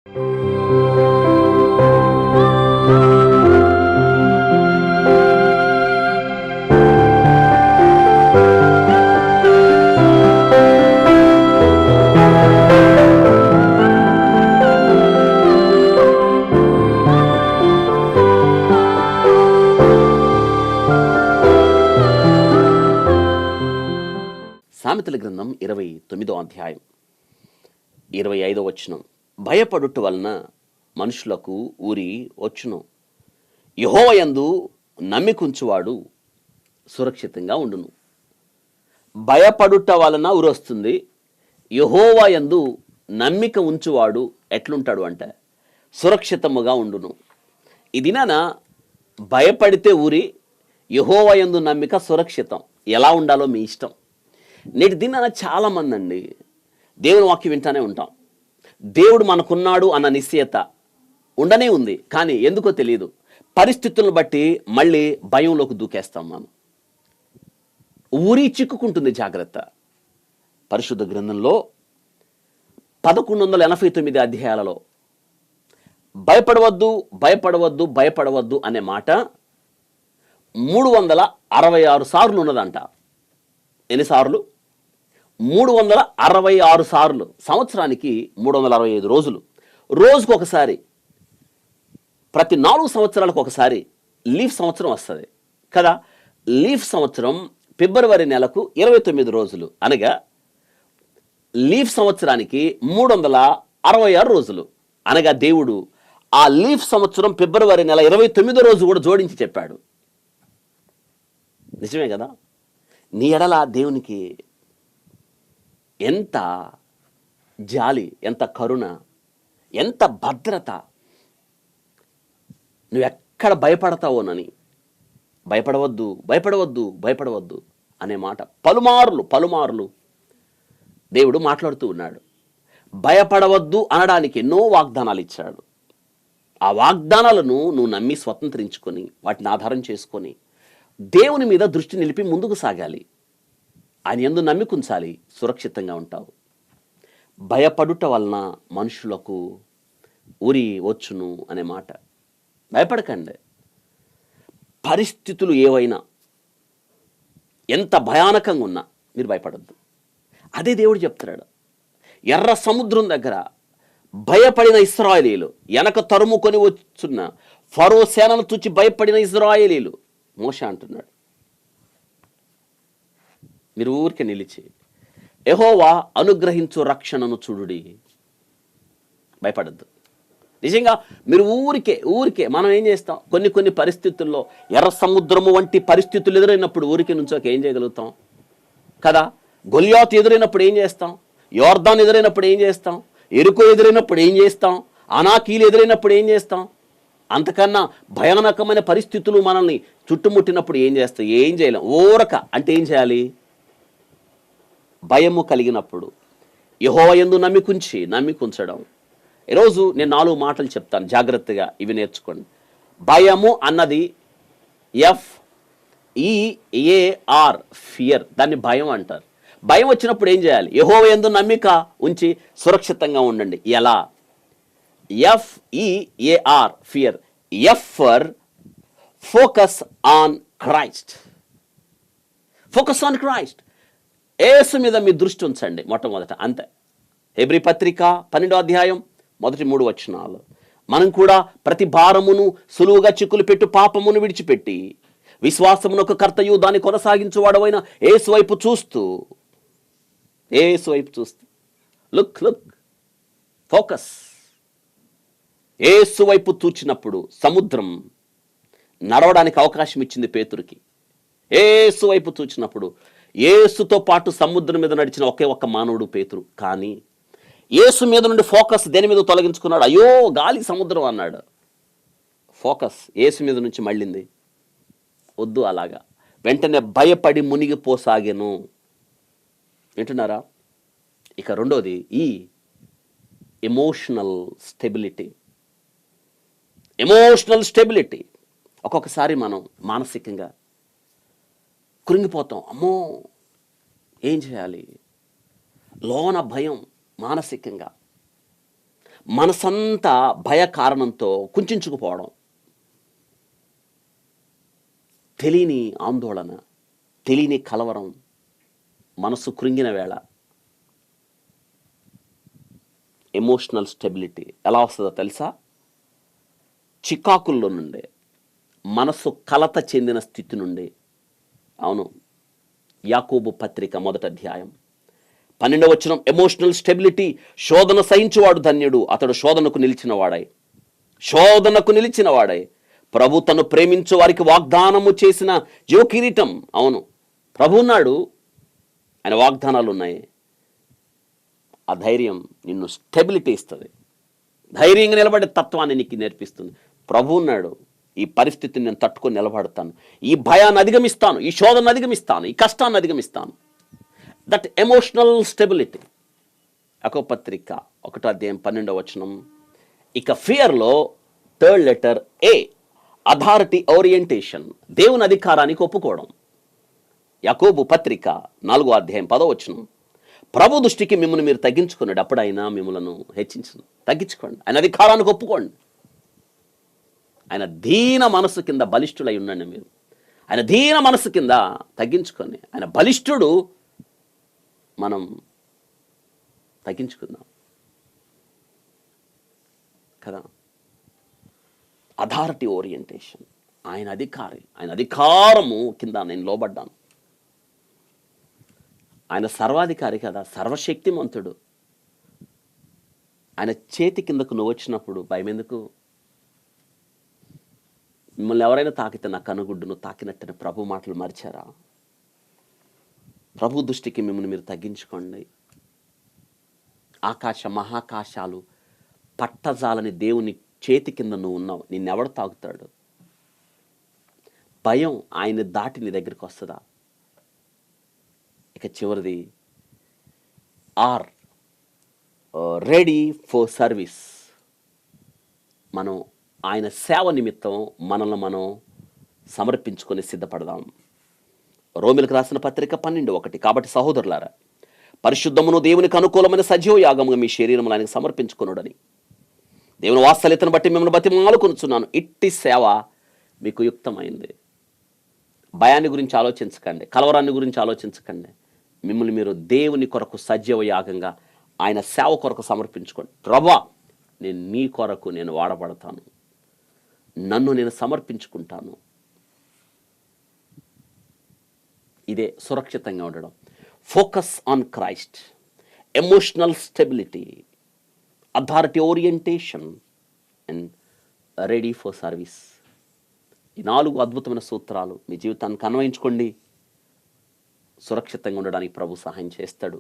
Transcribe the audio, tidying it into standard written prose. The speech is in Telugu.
సామెతల గ్రంథం 29వ అధ్యాయం 25వ వచనం. భయపడుట వలన మనుషులకు ఊరి వచ్చును, యెహోవా యందు నమ్మికుంచువాడు సురక్షితంగా ఉండును. భయపడుట వలన ఊరి వస్తుంది. యెహోవా యందు నమ్మిక ఉంచువాడు ఎట్లుంటాడు అంటే సురక్షితముగా ఉండును. ఈ దినాన భయపడితే ఊరి, యెహోవా యందు నమ్మిక సురక్షితం. ఎలా ఉండాలో మీ ఇష్టం. నేటి దినాన చాలామంది అండి దేవుని వాక్యం వింటానే ఉంటాం. దేవుడు మనకున్నాడు అన్న నిశ్చయత ఉండనే ఉంది, కానీ ఎందుకో తెలియదు, పరిస్థితులను బట్టి మళ్ళీ భయంలోకి దూకేస్తాం. మనం ఊరి చిక్కుకుంటుంది. జాగ్రత్త. పరిశుద్ధ గ్రంథంలో 1189 అధ్యాయాలలో భయపడవద్దు భయపడవద్దు భయపడవద్దు అనే మాట 366 సార్లు ఉన్నదంట. ఎన్నిసార్లు? 366 సార్లు. సంవత్సరానికి 365 రోజులు. రోజుకు ఒకసారి, ప్రతి 4 సంవత్సరాలకు ఒకసారి లీఫ్ సంవత్సరం వస్తుంది కదా. లీఫ్ సంవత్సరం ఫిబ్రవరి నెలకు 29 రోజులు, అనగా లీఫ్ సంవత్సరానికి 366 రోజులు. అనగా దేవుడు ఆ లీఫ్ సంవత్సరం ఫిబ్రవరి నెల 29 రోజు కూడా జోడించి చెప్పాడు. నిజమే కదా. నీ ఎడల దేవునికి ఎంత జాలి, ఎంత కరుణ, ఎంత భద్రత. నువ్వెక్కడ భయపడతావోనని, భయపడవద్దు భయపడవద్దు భయపడవద్దు అనే మాట పలుమార్లు దేవుడు మాట్లాడుతూ ఉన్నాడు. భయపడవద్దు అనడానికి ఎన్నో వాగ్దానాలు ఇచ్చాడు. ఆ వాగ్దానాలను నువ్వు నమ్మి స్వతంత్రించుకొని, వాటిని ఆధారం చేసుకొని దేవుని మీద దృష్టి నిలిపి ముందుకు సాగాలి. ఆయన యందు నమ్మికుంచాలి, సురక్షితంగా ఉంటావు. భయపడుట వలన మనుషులకు ఉరి వచ్చును అనే మాట. భయపడకండి. పరిస్థితులు ఏవైనా ఎంత భయానకంగా ఉన్నా మీరు భయపడద్దు. అదే దేవుడు చెప్తున్నాడు. ఎర్ర సముద్రం దగ్గర భయపడిన ఇశ్రాయేలీలు, వెనక తరుముకొని వచ్చున్న ఫరో సేనను చూచి భయపడిన ఇశ్రాయేలీలు, మోషే అంటున్నాడు, మీరు ఊరికే నిలిచి యెహోవా అనుగ్రహించు రక్షణను చూడుడి, భయపడద్దు. నిజంగా మీరు ఊరికే మనం ఏం చేస్తాం, కొన్ని పరిస్థితుల్లో ఎర్ర సముద్రము వంటి పరిస్థితులు ఎదురైనప్పుడు ఊరికే నుంచోక ఏం చేయగలుగుతాం కదా. గొల్యాతు ఎదురైనప్పుడు ఏం చేస్తాం, యోర్దాన్ ఎదురైనప్పుడు ఏం చేస్తాం, ఎరుకో ఎదురైనప్పుడు ఏం చేస్తాం, అనాకీలు ఎదురైనప్పుడు ఏం చేస్తాం. అంతకన్నా భయానకమైన పరిస్థితులు మనల్ని చుట్టుముట్టినప్పుడు ఏం చేస్తాం? ఏం చేయలేం. ఊరక అంటే ఏం చేయాలి? భయము కలిగినప్పుడు యెహోవా యందు నమ్మికుంచడం. ఈరోజు నేను 4 మాటలు చెప్తాను, జాగ్రత్తగా ఇవి నేర్చుకోండి. భయము అన్నది FEAR, ఫియర్. దాన్ని భయం అంటారు. భయం వచ్చినప్పుడు ఏం చేయాలి? యెహోవా యందు నమ్మిక ఉంచి సురక్షితంగా ఉండండి. ఎలా? FEAR, fear. F for focus on Christ. Focus on Christ. యేసు మీద మీ దృష్టి ఉంచండి మొట్టమొదట, అంతే. హెబ్రీ పత్రిక 12వ అధ్యాయం 1-3 వచనాలు. మనం కూడా ప్రతి భారమును సులువుగా చిక్కులు పెట్టు పాపమును విడిచిపెట్టి విశ్వాసమునొక కర్తయు దాన్ని కొనసాగించువాడవైన యేసు వైపు చూస్తూ లుక్ ఫోకస్. యేసు వైపు చూచినప్పుడు సముద్రం నడవడానికి అవకాశం ఇచ్చింది పేతురుకి. యేసు వైపు చూచినప్పుడు యేసుతో పాటు సముద్రం మీద నడిచిన ఒకే ఒక్క మానవుడు పేతురు. కానీ యేసు మీద నుండి ఫోకస్ దేని మీద తొలగించుకున్నాడు? అయ్యో గాలి సముద్రం అన్నాడు. ఫోకస్ యేసు మీద నుంచి మళ్ళింది. వద్దు అలాగా. వెంటనే భయపడి మునిగిపోసాగెను. వింటున్నారా? ఇక రెండోది ఈ ఎమోషనల్ స్టెబిలిటీ. ఒక్కొక్కసారి మనం మానసికంగా కృంగిపోతాం. అమ్మో ఏం చేయాలి? లోన భయం, మానసికంగా మనసంతా భయ కారణంతో కుంచుకుపోవడం, తెలియని ఆందోళన, తెలియని కలవరం, మనసు కృంగిన వేళ ఎమోషనల్ స్టెబిలిటీ ఎలా వస్తుందో తెలుసా? చికాకుల్లో నుండే, మనసు కలత చెందిన స్థితి నుండి. అవును, యాకోబు పత్రిక 1వ అధ్యాయం 12వ వచనం, ఎమోషనల్ స్టెబిలిటీ. శోధన సహించువాడు ధన్యుడు, అతడు శోధనకు నిలిచిన వాడై ప్రభు తను ప్రేమించు వారికి వాగ్దానము చేసిన జీవ కిరీటం. అవును, ప్రభు ఉన్నాడు, ఆయన వాగ్దానాలు ఉన్నాయి. ఆ ధైర్యం నిన్ను స్టెబిలిటీ ఇస్తుంది, ధైర్యంగా నిలబడే తత్వాన్ని నీకు నేర్పిస్తుంది. ప్రభు ఉన్నాడు, ఈ పరిస్థితిని నేను తట్టుకొని నిలబడతాను, ఈ భయాన్ని అధిగమిస్తాను, ఈ శోధనను అధిగమిస్తాను, ఈ కష్టాన్ని అధిగమిస్తాను. That emotional stability. యాకోబు పత్రిక 1వ అధ్యాయం 12వ వచనం. ఇక ఫియర్లో 3rd letter A, authority orientation, దేవుని అధికారానికి ఒప్పుకోవడం. యాకోబు పత్రిక 4వ అధ్యాయం 10వ వచనం, ప్రభు దృష్టికి మిమ్మల్ని మీరు తగ్గించుకున్నాడు, అప్పుడు ఆయన మిమ్మల్ని హెచ్చించను. తగ్గించుకోండి, ఆయన అధికారానికి ఒప్పుకోండి. ఆయన దీన మనసు కింద బలిష్ఠులై ఉండండి. మీరు ఆయన దీన మనసు కింద తగ్గించుకొని, ఆయన బలిష్ఠుడు, మనం తగ్గించుకుందాం కదా. అథారిటీ ఓరియంటేషన్, ఆయన అధికారము కింద నేను లోబడ్డాను. ఆయన సర్వాధికారి కదా, సర్వశక్తిమంతుడు. ఆయన చేతి కిందకు నువ్వు వచ్చినప్పుడు భయం ఎందుకు? మిమ్మల్ని ఎవరైనా తాకితే నా కనుగుడ్డును తాకినట్టని ప్రభు మాటలు మరిచారా? ప్రభు దృష్టికి మిమ్మల్ని మీరు తగ్గించుకోండి. ఆకాశ మహాకాశాలు పట్టజాలని దేవుని చేతి కింద నువ్వు ఉన్నావు, నిన్నెవడు తాకుతాడు? భయం ఆయన దాటి నీ దగ్గరికి వస్తుందా? ఇక చివరిది, ఆర్ రెడీ ఫర్ సర్వీస్. మనం ఆయన సేవ నిమిత్తం మనల్ని మనం సమర్పించుకొని సిద్ధపడదాం. రోమిలకు రాసిన పత్రిక 12:1. కాబట్టి సహోదరులారా, పరిశుద్ధమును దేవునికి అనుకూలమైన సజీవ యాగముగా మీ శరీరమును ఆయనకు సమర్పించుకొనుడని దేవుని వాత్సల్యతను బట్టి మిమ్మల్ని బతిమాలుకొనుచున్నాను. ఇట్టి సేవ మీకు యుక్తమైంది. భయాన్ని గురించి ఆలోచించకండి, కలవరాన్ని గురించి ఆలోచించకండి. మిమ్మల్ని మీరు దేవుని కొరకు సజీవ యాగంగా ఆయన సేవ కొరకు సమర్పించుకోండి. ప్రభువా, నేను నీ కొరకు నేను వాడబడతాను, నన్ను నేను సమర్పించుకుంటాను. ఇదే సురక్షితంగా ఉండడం. Focus on Christ, emotional stability, authority orientation and ready for service. ఈ 4 అద్భుతమైన సూత్రాలు మీ జీవితానికి అన్వయించుకోండి. సురక్షితంగా ఉండడానికి ప్రభు సహాయం చేస్తాడు.